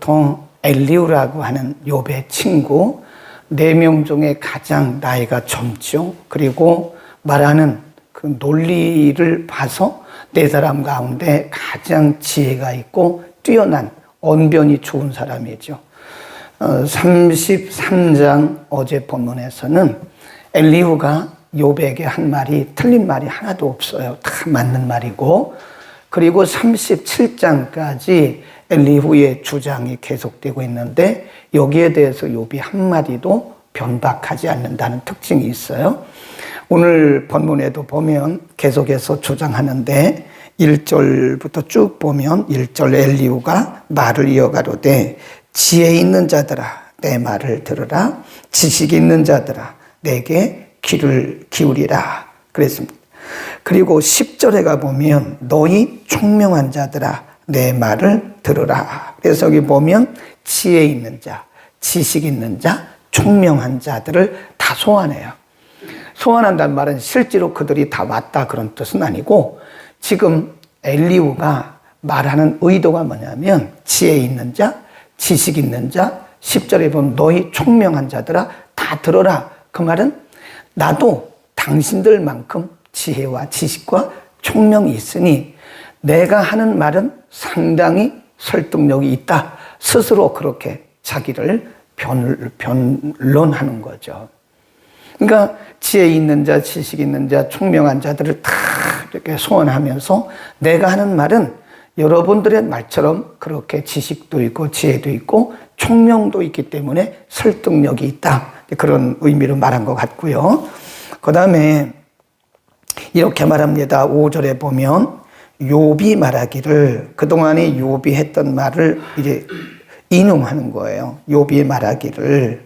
보통 엘리후라고 하는 욥의 친구 4명 중에 가장 나이가 젊죠. 그리고 말하는 그 논리를 봐서 4사람 가운데 가장 지혜가 있고 뛰어난 언변이 좋은 사람이죠. 33장 어제 본문에서는 엘리후가 욥에게 한 말이 틀린 말이 하나도 없어요. 다 맞는 말이고, 그리고 37장까지 엘리후의 주장이 계속되고 있는데 여기에 대해서 욥이 한마디도 변박하지 않는다는 특징이 있어요. 오늘 본문에도 보면 계속해서 주장하는데 1절부터 쭉 보면 1절 엘리후가 말을 이어가로되 지혜 있는 자들아 내 말을 들으라, 지식 있는 자들아 내게 귀를 기울이라 그랬습니다. 그리고 10절에 가보면 너희 총명한 자들아 내 말을 들으라. 그래서 여기 보면 지혜 있는 자, 지식 있는 자, 총명한 자들을 다 소환해요. 소환한다는 말은 실제로 그들이 다 왔다 그런 뜻은 아니고, 지금 엘리후가 말하는 의도가 뭐냐면 지혜 있는 자, 지식 있는 자, 10절에 보면 너희 총명한 자들아 다 들어라. 그 말은 나도 당신들만큼 지혜와 지식과 총명이 있으니 내가 하는 말은 상당히 설득력이 있다. 스스로 그렇게 자기를 변론하는 거죠. 그러니까 지혜 있는 자, 지식 있는 자, 총명한 자들을 다 이렇게 소원하면서 내가 하는 말은 여러분들의 말처럼 그렇게 지식도 있고 지혜도 있고 총명도 있기 때문에 설득력이 있다. 그런 의미로 말한 것 같고요. 그 다음에 이렇게 말합니다. 5절에 보면 욥이 말하기를, 그동안에 욥이 했던 말을 이제 인용하는 거예요. 욥이 말하기를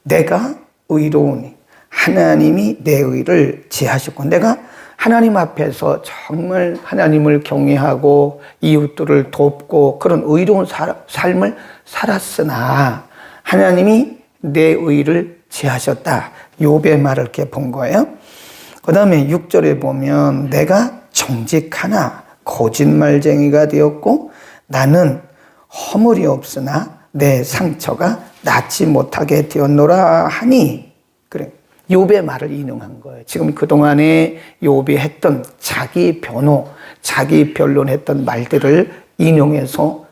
내가 의로우니 하나님이 내 의를 지하셨고, 내가 하나님 앞에서 정말 하나님을 경외하고 이웃들을 돕고 그런 의로운 삶을 살았으나 하나님이 내 의를 지하셨다. 욥의 말을 이렇게 본 거예요. 그 다음에 6절에 보면 내가 정직하나 거짓말쟁이가 되었고 나는 허물이 없으나 내 상처가 낫지 못하게 되었노라 하니, 그래. 욥의 말을 인용한 거예요. 지금 그동안에 욥이 했던 자기 변호, 자기 변론했던 말들을 인용해서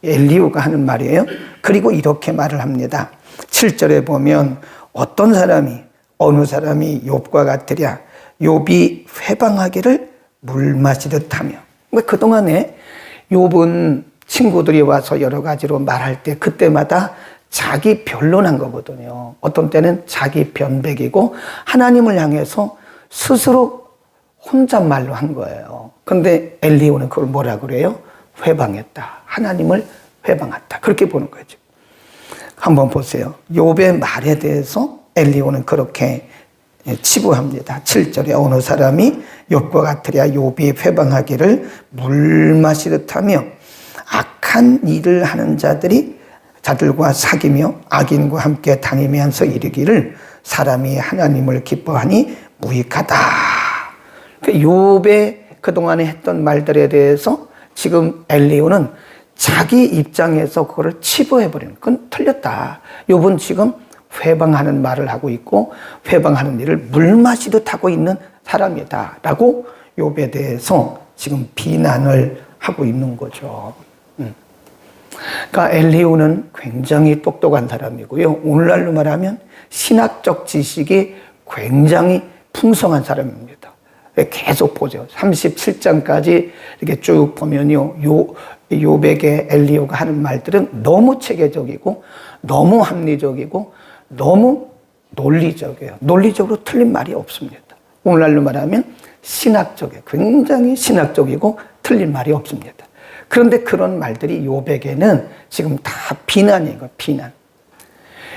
엘리후가 하는 말이에요. 그리고 이렇게 말을 합니다. 7절에 보면 어떤 사람이 어느 사람이 욥과 같으랴 욥이 회방하기를 물 마시듯 하며. 그동안에 욥은 친구들이 와서 여러 가지로 말할 때 그때마다 자기 변론한 거거든요. 어떤 때는 자기 변백이고 하나님을 향해서 스스로 혼잣말로 한 거예요. 근데 엘리후는 그걸 뭐라 그래요? 회방했다. 하나님을 회방했다. 그렇게 보는 거죠. 한번 보세요. 욥의 말에 대해서 엘리후는 그렇게 치부합니다. 7절에 어느 사람이 욥과 같으랴 욥이 회방하기를 물 마시듯 하며 악한 일을 하는 자들과 사귀며 악인과 함께 다니면서 이르기를 사람이 하나님을 기뻐하니 무익하다. 욥의 그동안에 했던 말들에 대해서 지금 엘리후는 자기 입장에서 그거를 치부해버리는, 그건 틀렸다. 욥은 지금 회방하는 말을 하고 있고 회방하는 일을 물 마시듯 하고 있는 사람이다 라고 욥에 대해서 지금 비난을 하고 있는 거죠. 그러니까 엘리후는 굉장히 똑똑한 사람이고요. 오늘날로 말하면 신학적 지식이 굉장히 풍성한 사람입니다. 계속 보죠. 37장까지 이렇게 쭉 보면요. 욥에게 엘리후가 하는 말들은 너무 체계적이고 너무 합리적이고 너무 논리적이에요. 논리적으로 틀린 말이 없습니다. 오늘날로 말하면 신학적이에요. 굉장히 신학적이고 틀린 말이 없습니다. 그런데 그런 말들이 욥에게는 지금 다 비난이에요. 비난.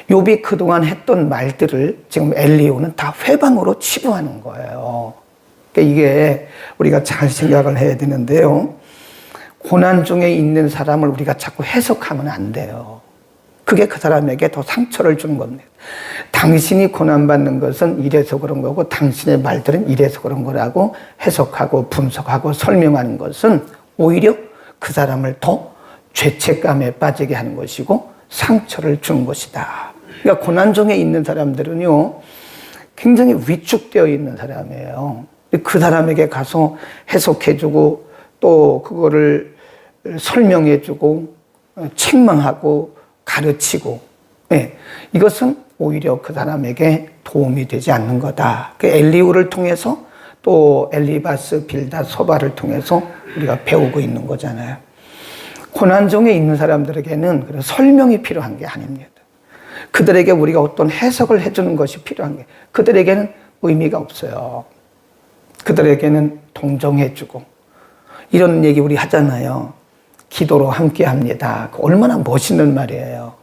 욥이 그동안 했던 말들을 지금 엘리후는 다 회방으로 치부하는 거예요. 그러니까 이게 우리가 잘 생각을 해야 되는데요. 고난 중에 있는 사람을 우리가 자꾸 해석하면 안 돼요. 그게 그 사람에게 더 상처를 주는 겁니다. 당신이 고난받는 것은 이래서 그런 거고 당신의 말들은 이래서 그런 거라고 해석하고 분석하고 설명하는 것은 오히려 그 사람을 더 죄책감에 빠지게 하는 것이고 상처를 주는 것이다. 그러니까 고난중에 있는 사람들은요, 굉장히 위축되어 있는 사람이에요. 그 사람에게 가서 해석해주고 또 그거를 설명해주고 책망하고 가르치고, 이것은 오히려 그 사람에게 도움이 되지 않는 거다. 그 엘리후를 통해서 또 엘리바스, 빌닷, 소바를 통해서 우리가 배우고 있는 거잖아요. 고난중에 있는 사람들에게는 그런 설명이 필요한 게 아닙니다. 그들에게 우리가 어떤 해석을 해주는 것이 필요한 게, 그들에게는 의미가 없어요. 그들에게는 동정해주고, 이런 얘기 우리 하잖아요. 기도로 함께 합니다. 얼마나 멋있는 말이에요.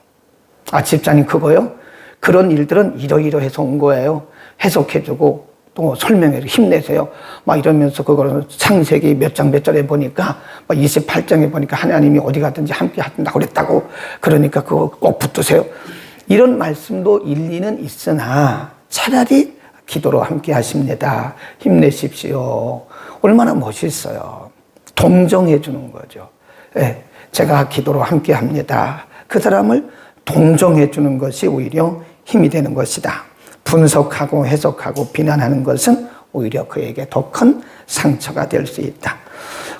아, 집사님 그거요? 그런 일들은 이러이러해서 온 거예요. 해석해주고 또 설명해서 힘내세요. 막 이러면서 그거를 창세기 몇 장 몇 절에 보니까 28장에 보니까 하나님이 어디 가든지 함께 하신다고 그랬다고. 그러니까 그거 꼭 붙드세요. 이런 말씀도 일리는 있으나 차라리 기도로 함께 하십니다. 힘내십시오. 얼마나 멋있어요. 동정해 주는 거죠. 제가 기도로 함께 합니다. 그 사람을 동정해 주는 것이 오히려 힘이 되는 것이다. 분석하고 해석하고 비난하는 것은 오히려 그에게 더 큰 상처가 될 수 있다.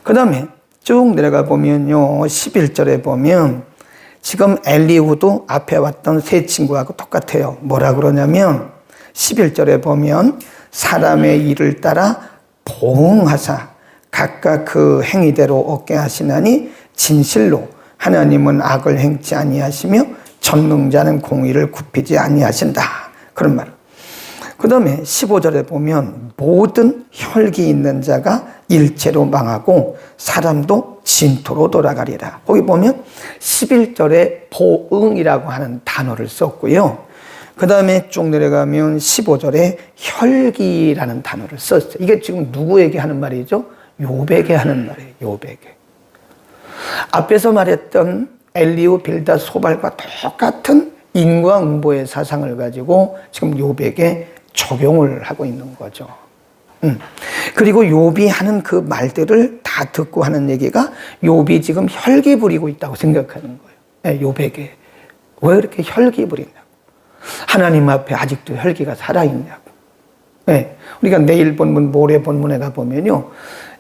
그 다음에 쭉 내려가 보면요, 11절에 보면 지금 엘리후도 앞에 왔던 세 친구하고 똑같아요. 뭐라 그러냐면 11절에 보면 사람의 일을 따라 보응하사 각각 그 행위대로 얻게 하시나니 진실로 하나님은 악을 행치 아니하시며 전능자는 공의를 굽히지 아니하신다. 그런 말. 그 다음에 15절에 보면 모든 혈기 있는 자가 일체로 망하고 사람도 진토로 돌아가리라. 거기 보면 11절에 보응이라고 하는 단어를 썼고요. 그 다음에 쭉 내려가면 15절에 혈기라는 단어를 썼어요. 이게 지금 누구에게 하는 말이죠? 욥에게 하는 말이에요. 욥에게. 앞에서 말했던 엘리후, 빌닷, 소발과 똑같은 인과응보의 사상을 가지고 지금 욥에게 적용을 하고 있는 거죠. 그리고 욥이 하는 그 말들을 다 듣고 하는 얘기가 욥이 지금 혈기 부리고 있다고 생각하는 거예요. 욥에게. 왜 그렇게 혈기 부리냐고. 하나님 앞에 아직도 혈기가 살아있냐고. 우리가 내일 본문, 모레 본문에 가보면요,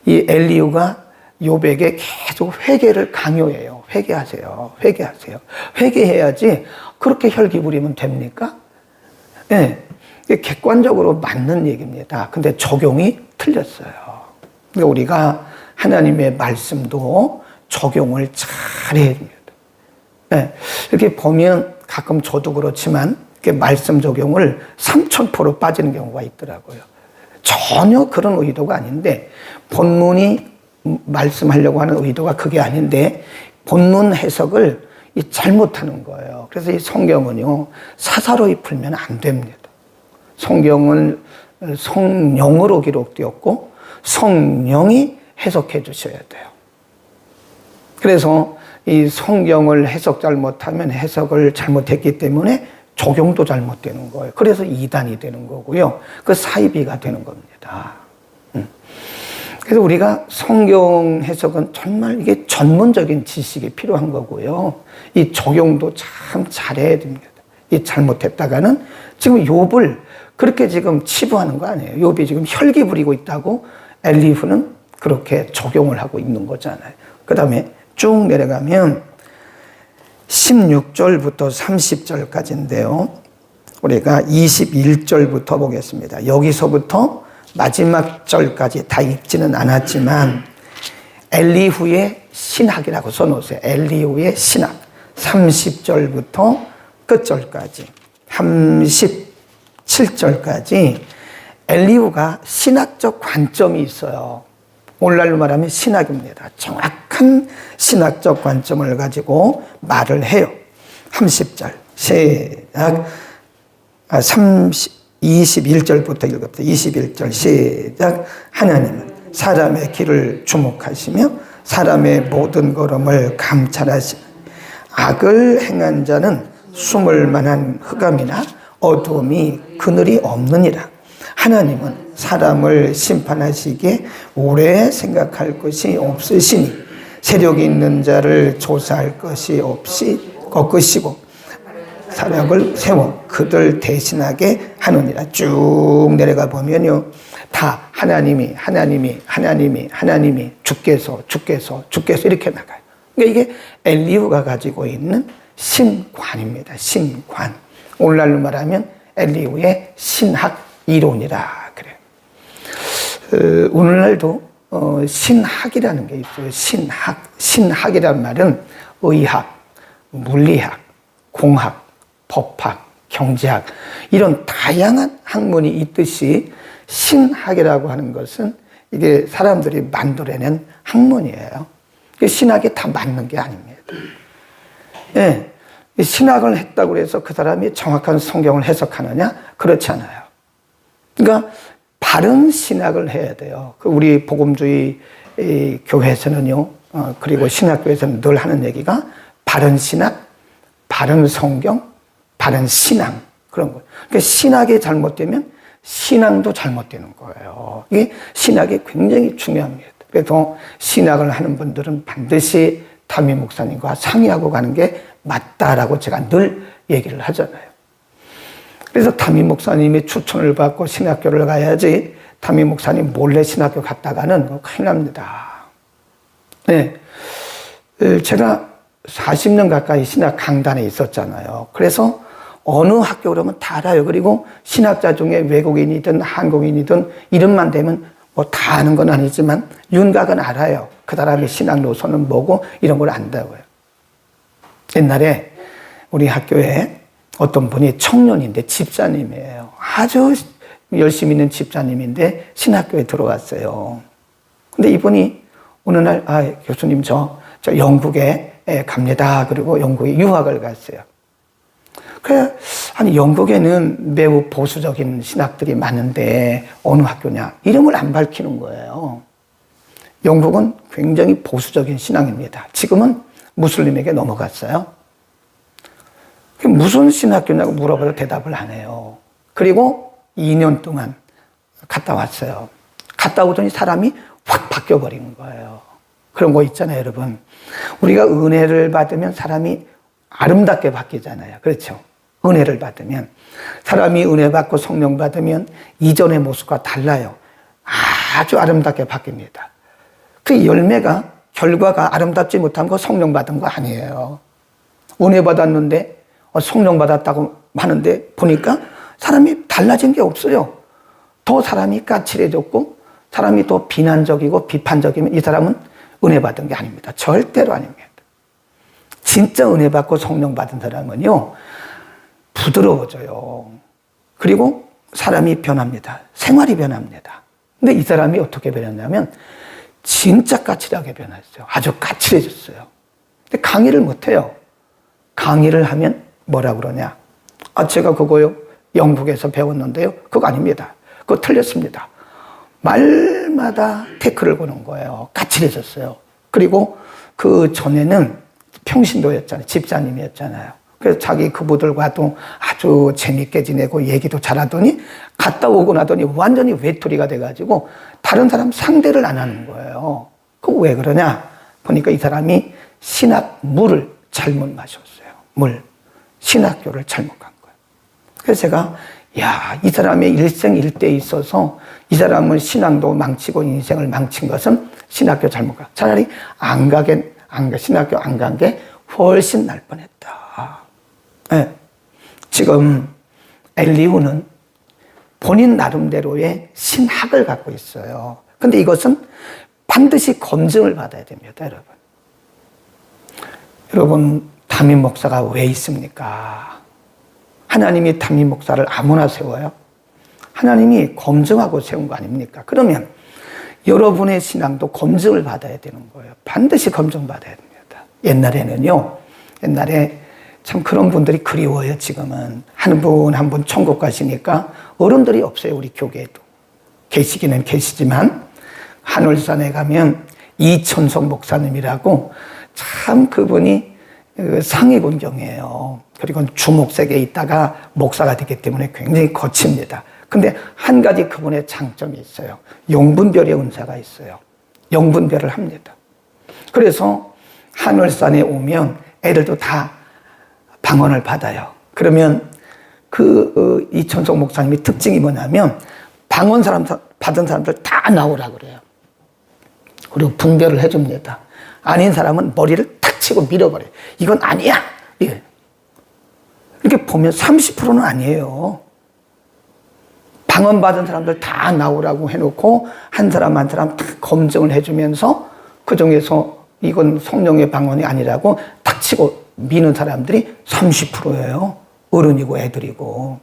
이 엘리후가 욥에게 계속 회개를 강요해요. 회개하세요. 회개하세요. 회개해야지. 그렇게 혈기 부리면 됩니까? 이게 객관적으로 맞는 얘기입니다. 근데 적용이 틀렸어요. 그러니까 우리가 하나님의 말씀도 적용을 잘 해야 됩니다. 이렇게 보면 가끔 저도 그렇지만 이렇게 말씀 적용을 3000% 빠지는 경우가 있더라고요. 전혀 그런 의도가 아닌데, 본문이 말씀하려고 하는 의도가 그게 아닌데 본문 해석을 잘못하는 거예요. 그래서 이 성경은요, 사사로이 풀면 안 됩니다. 성경은 성령으로 기록되었고 성령이 해석해 주셔야 돼요. 그래서 이 성경을 해석 잘못하면 해석을 잘못했기 때문에 적용도 잘못되는 거예요. 그래서 이단이 되는 거고요. 그 사이비가 되는 겁니다. 그래서 우리가 성경 해석은 정말 이게 전문적인 지식이 필요한 거고요. 이 적용도 참 잘해야 됩니다. 이 잘못했다가는 지금 욥을 그렇게 지금 치부하는 거 아니에요. 욥이 지금 혈기 부리고 있다고 엘리후는 그렇게 적용을 하고 있는 거잖아요. 그 다음에 쭉 내려가면 16절부터 30절까지인데요. 우리가 21절부터 보겠습니다. 여기서부터 마지막 절까지 다 읽지는 않았지만 엘리후의 신학이라고 써놓으세요. 엘리후의 신학. 30절부터 끝절까지 37절까지 엘리후가 신학적 관점이 있어요. 오늘날로 말하면 신학입니다. 정확한 신학적 관점을 가지고 말을 해요. 30절 시작. 21절부터 읽읍니다. 21절 시작. 하나님은 사람의 길을 주목하시며 사람의 모든 걸음을 감찰하시며 악을 행한 자는 숨을 만한 흑암이나 어두움이 그늘이 없느니라. 하나님은 사람을 심판하시기에 오래 생각할 것이 없으시니 세력이 있는 자를 조사할 것이 없이 꺾으시고 사력을 세워 그들 대신하게 하느니라. 쭉 내려가 보면요, 다 하나님이 주께서 이렇게 나가요. 그러니까 이게 엘리후가 가지고 있는 신관입니다. 신관. 오늘날로 말하면 엘리후의 신학 이론이라 그래요. 오늘날도 신학이라는 게 있어요. 신학이란 말은 의학, 물리학, 공학, 법학, 경제학, 이런 다양한 학문이 있듯이 신학이라고 하는 것은 이게 사람들이 만들어낸 학문이에요. 신학이 다 맞는 게 아닙니다. 예, 신학을 했다고 해서 그 사람이 정확한 성경을 해석하느냐? 그렇지 않아요. 그러니까 바른 신학을 해야 돼요. 우리 복음주의 교회에서는요, 그리고 신학교에서는 늘 하는 얘기가 바른 신학, 바른 성경, 바른 신앙, 그런 거예요. 그러니까 신학이 잘못되면 신앙도 잘못되는 거예요. 이게 신학이 굉장히 중요합니다. 그래서 신학을 하는 분들은 반드시 담임 목사님과 상의하고 가는 게 맞다라고 제가 늘 얘기를 하잖아요. 그래서 담임 목사님의 추천을 받고 신학교를 가야지, 담임 목사님 몰래 신학교 갔다가는 큰일 납니다. 네. 제가 40년 가까이 신학 강단에 있었잖아요. 그래서 어느 학교 그러면 다 알아요. 그리고 신학자 중에 외국인이든 한국인이든 이름만 되면 뭐 다 아는 건 아니지만 윤곽은 알아요. 그 사람의 신학 노선은 뭐고 이런 걸 안다고요. 옛날에 우리 학교에 어떤 분이 청년인데 집사님이에요. 아주 열심히 있는 집사님인데 신학교에 들어왔어요. 근데 이분이 어느 날, 교수님 저 영국에 갑니다. 그리고 영국에 유학을 갔어요. 그래, 아니, 영국에는 매우 보수적인 신학들이 많은데 어느 학교냐? 이름을 안 밝히는 거예요. 영국은 굉장히 보수적인 신앙입니다. 지금은 무슬림에게 넘어갔어요. 무슨 신학교냐고 물어봐도 대답을 안 해요. 그리고 2년 동안 갔다 왔어요. 갔다 오더니 사람이 확 바뀌어버리는 거예요. 그런 거 있잖아요, 여러분. 우리가 은혜를 받으면 사람이 아름답게 바뀌잖아요. 그렇죠? 은혜를 받으면. 사람이 은혜 받고 성령 받으면 이전의 모습과 달라요. 아주 아름답게 바뀝니다. 그 열매가, 결과가 아름답지 못한 거 성령 받은 거 아니에요. 은혜 받았는데 성령 받았다고 하는데 보니까 사람이 달라진 게 없어요. 더 사람이 까칠해졌고 사람이 더 비난적이고 비판적이면 이 사람은 은혜 받은 게 아닙니다. 절대로 아닙니다. 진짜 은혜 받고 성령 받은 사람은요, 부드러워져요. 그리고 사람이 변합니다. 생활이 변합니다. 근데 이 사람이 어떻게 변했냐면 진짜 까칠하게 변했어요. 아주 까칠해졌어요. 근데 강의를 못해요. 강의를 하면 뭐라 그러냐? 제가 그거요, 영국에서 배웠는데요. 그거 아닙니다. 그거 틀렸습니다. 말마다 태클을 거는 거예요. 까칠해졌어요. 그리고 그 전에는 평신도였잖아요. 집사님이었잖아요. 그래서 자기 그부들과도 아주 재밌게 지내고 얘기도 잘하더니 갔다 오고 나더니 완전히 외톨이가 돼가지고 다른 사람 상대를 안 하는 거예요. 그거 왜 그러냐? 보니까 이 사람이 신학물을 잘못 마셨어요. 신학교를 잘못 간 거예요. 그래서 제가 이 사람의 일생일대에 있어서 이 사람은 신앙도 망치고 인생을 망친 것은 신학교 잘못 가. 차라리 신학교 안 간 게 훨씬 날 뻔했다. 네. 지금 엘리후는 본인 나름대로의 신학을 갖고 있어요. 근데 이것은 반드시 검증을 받아야 됩니다, 여러분. 여러분, 담임 목사가 왜 있습니까? 하나님이 담임 목사를 아무나 세워요? 하나님이 검증하고 세운 거 아닙니까? 그러면 여러분의 신앙도 검증을 받아야 되는 거예요. 반드시 검증받아야 됩니다. 옛날에 참 그런 분들이 그리워요, 지금은. 한 분 한 분 천국 가시니까 어른들이 없어요, 우리 교계에도. 계시기는 계시지만, 하늘산에 가면 이천석 목사님이라고 참 그분이 상위군경이에요. 그리고 주목색에 있다가 목사가 됐기 때문에 굉장히 거칩니다. 근데 한 가지 그분의 장점이 있어요. 영분별의 은사가 있어요. 영분별을 합니다. 그래서 하늘산에 오면 애들도 다 방언을 받아요. 그러면 이천석 목사님의 특징이 뭐냐면 방언 받은 사람들 다 나오라 그래요. 그리고 분별을 해줍니다. 아닌 사람은 머리를 탁 치고 밀어버려요. 이건 아니야. 예. 이렇게 보면 30%는 아니에요. 방언 받은 사람들 다 나오라고 해놓고 한 사람 한 사람 다 검증을 해주면서 그 중에서 이건 성령의 방언이 아니라고 탁 치고 미는 사람들이 30%예요. 어른이고 애들이고.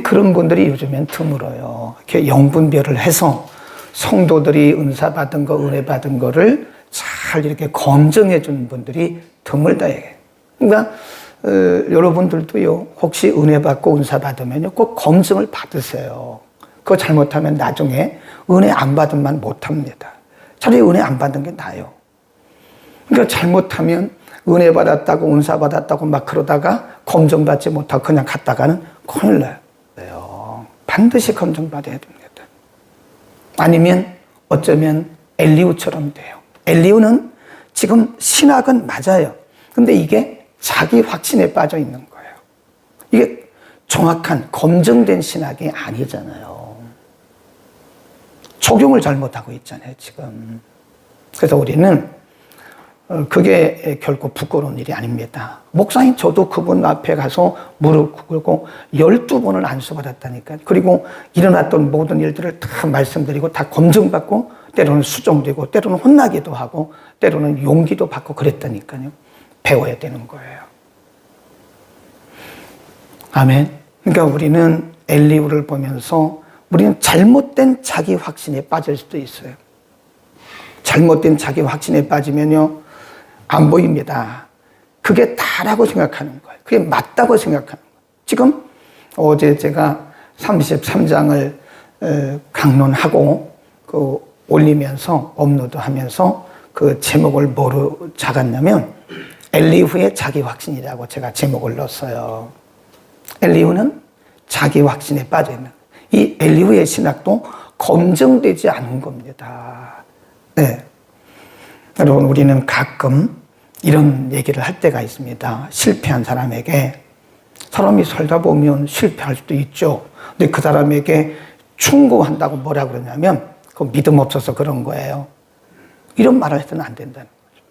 그런 분들이 요즘엔 드물어요. 이렇게 영분별을 해서 성도들이 은사 받은 거, 은혜 받은 거를 잘 이렇게 검증해 주는 분들이 드물다. 그러니까 여러분들도요, 혹시 은혜 받고 은사 받으면요, 꼭 검증을 받으세요. 그거 잘못하면 나중에 은혜 안 받으면 못합니다. 차라리 은혜 안 받는 게 나아요. 그러니까 잘못하면 은혜 받았다고 은사 받았다고 막 그러다가 검증받지 못하고 그냥 갔다가는 큰일 나요. 반드시 검증받아야 됩니다. 아니면 어쩌면 엘리후처럼 돼요. 엘리후는 지금 신학은 맞아요. 근데 이게 자기 확신에 빠져 있는 거예요. 이게 정확한 검증된 신학이 아니잖아요. 적용을 잘못하고 있잖아요, 지금. 그래서 우리는 그게 결코 부끄러운 일이 아닙니다. 목사님, 저도 그분 앞에 가서 무릎 꿇고 12번을 안수받았다니까요. 그리고 일어났던 모든 일들을 다 말씀드리고 다 검증받고 때로는 수정되고 때로는 혼나기도 하고 때로는 용기도 받고 그랬다니까요. 배워야 되는 거예요. 아멘. 그러니까 우리는 엘리후를 보면서 우리는 잘못된 자기 확신에 빠질 수도 있어요. 잘못된 자기 확신에 빠지면요, 안 보입니다. 그게 다라고 생각하는 거예요. 그게 맞다고 생각하는 거예요. 지금 어제 제가 33장을 강론하고 올리면서 업로드하면서 그 제목을 뭐로 작았냐면 엘리후의 자기 확신이라고 제가 제목을 넣었어요. 엘리후는 자기 확신에 빠져 있는, 이 엘리후의 신학도 검증되지 않은 겁니다. 네. 여러분, 우리는 가끔 이런 얘기를 할 때가 있습니다. 실패한 사람에게, 사람이 살다 보면 실패할 수도 있죠. 근데 그 사람에게 충고한다고 뭐라 그러냐면 그 믿음 없어서 그런 거예요. 이런 말을 해서는 안 된다는 거죠.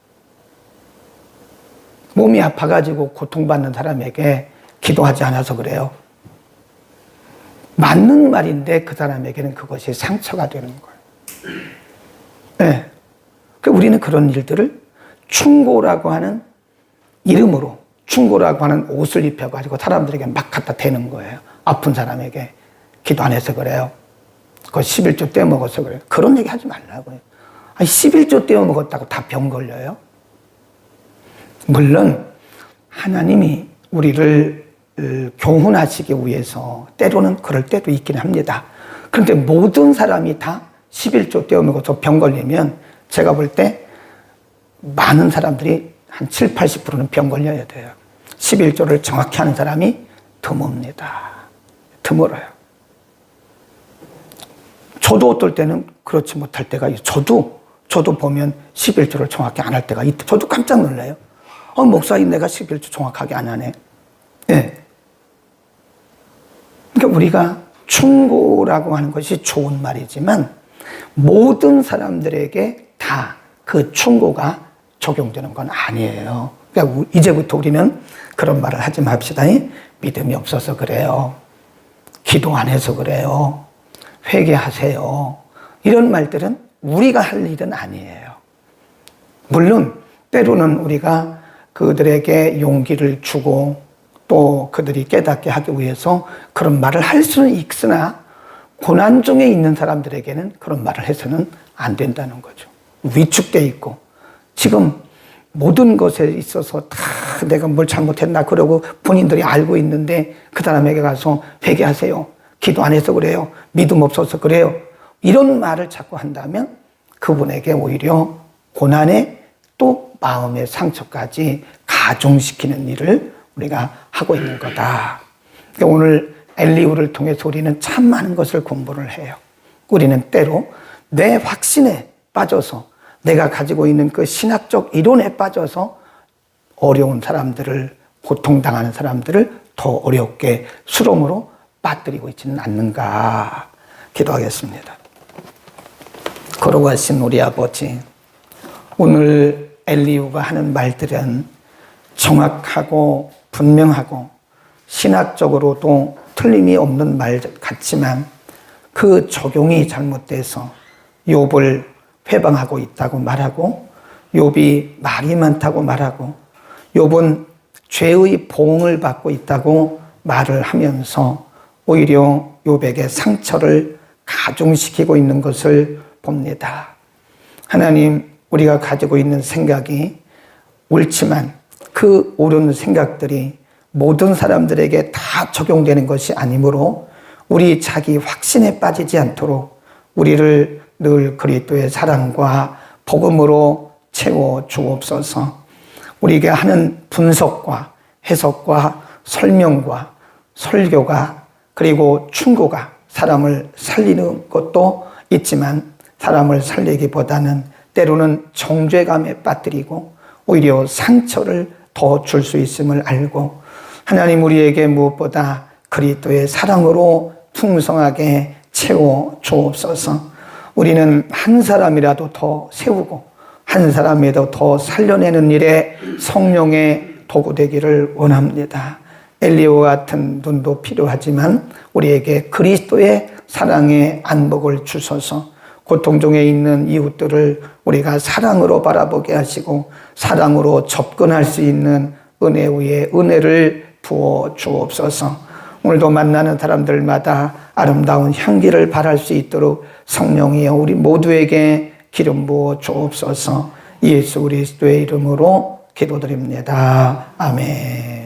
몸이 아파가지고 고통받는 사람에게 기도하지 않아서 그래요. 맞는 말인데 그 사람에게는 그것이 상처가 되는 거예요. 네. 우리는 그런 일들을 충고라고 하는 이름으로, 충고라고 하는 옷을 입혀가지고 사람들에게 막 갖다 대는 거예요. 아픈 사람에게 기도 안 해서 그래요. 그거 11조 떼어먹어서 그래요. 그런 얘기 하지 말라고요. 아니, 11조 떼어먹었다고 다 병 걸려요? 물론 하나님이 우리를 교훈하시기 위해서 때로는 그럴 때도 있긴 합니다. 그런데 모든 사람이 다 11조 떼어먹어서 병 걸리면 제가 볼 때 많은 사람들이 한 7, 80%는 병 걸려야 돼요. 11조를 정확히 하는 사람이 드뭅니다. 드물어요. 저도 어떨 때는 그렇지 못할 때가 있어요. 저도 보면 11조를 정확히 안 할 때가 있다. 저도 깜짝 놀라요. 목사님, 내가 11조 정확하게 안 하네. 네. 그러니까 우리가 충고라고 하는 것이 좋은 말이지만 모든 사람들에게 다 그 충고가 적용되는 건 아니에요. 그러니까 이제부터 우리는 그런 말을 하지 맙시다. 믿음이 없어서 그래요. 기도 안 해서 그래요. 회개하세요. 이런 말들은 우리가 할 일은 아니에요. 물론 때로는 우리가 그들에게 용기를 주고 또 그들이 깨닫게 하기 위해서 그런 말을 할 수는 있으나 고난 중에 있는 사람들에게는 그런 말을 해서는 안 된다는 거죠. 위축돼 있고 지금 모든 것에 있어서 다 내가 뭘 잘못했나 그러고 본인들이 알고 있는데 그 사람에게 가서 회개하세요. 기도 안 해서 그래요. 믿음 없어서 그래요. 이런 말을 자꾸 한다면 그분에게 오히려 고난에 또 마음의 상처까지 가중시키는 일을 우리가 하고 있는 거다. 그러니까 오늘 엘리후를 통해서 우리는 참 많은 것을 공부를 해요. 우리는 때로 내 확신에 빠져서 내가 가지고 있는 그 신학적 이론에 빠져서 어려운 사람들을, 고통당하는 사람들을 더 어렵게 수렁으로 빠뜨리고 있지는 않는가 기도하겠습니다. 걸어가신 우리 아버지, 오늘 엘리후가 하는 말들은 정확하고 분명하고 신학적으로도 틀림이 없는 말 같지만 그 적용이 잘못돼서 욥을 회방하고 있다고 말하고, 욥이 말이 많다고 말하고, 욥은 죄의 보응을 받고 있다고 말을 하면서 오히려 욥에게 상처를 가중시키고 있는 것을 봅니다. 하나님, 우리가 가지고 있는 생각이 옳지만 그 옳은 생각들이 모든 사람들에게 다 적용되는 것이 아니므로 우리 자기 확신에 빠지지 않도록 우리를 늘 그리스도의 사랑과 복음으로 채워 주옵소서. 우리가 하는 분석과 해석과 설명과 설교가 그리고 충고가 사람을 살리는 것도 있지만 사람을 살리기보다는 때로는 정죄감에 빠뜨리고 오히려 상처를 더 줄 수 있음을 알고, 하나님 우리에게 무엇보다 그리스도의 사랑으로 풍성하게 채워 주옵소서. 우리는 한 사람이라도 더 세우고 한 사람이라도 더 살려내는 일에 성령의 도구 되기를 원합니다. 엘리야와 같은 눈도 필요하지만 우리에게 그리스도의 사랑의 안목을 주셔서 고통 중에 있는 이웃들을 우리가 사랑으로 바라보게 하시고 사랑으로 접근할 수 있는 은혜 위에 은혜를 부어 주옵소서. 오늘도 만나는 사람들마다 아름다운 향기를 발할 수 있도록 성령이여 우리 모두에게 기름 부어 주옵소서. 예수 그리스도의 이름으로 기도드립니다. 아멘.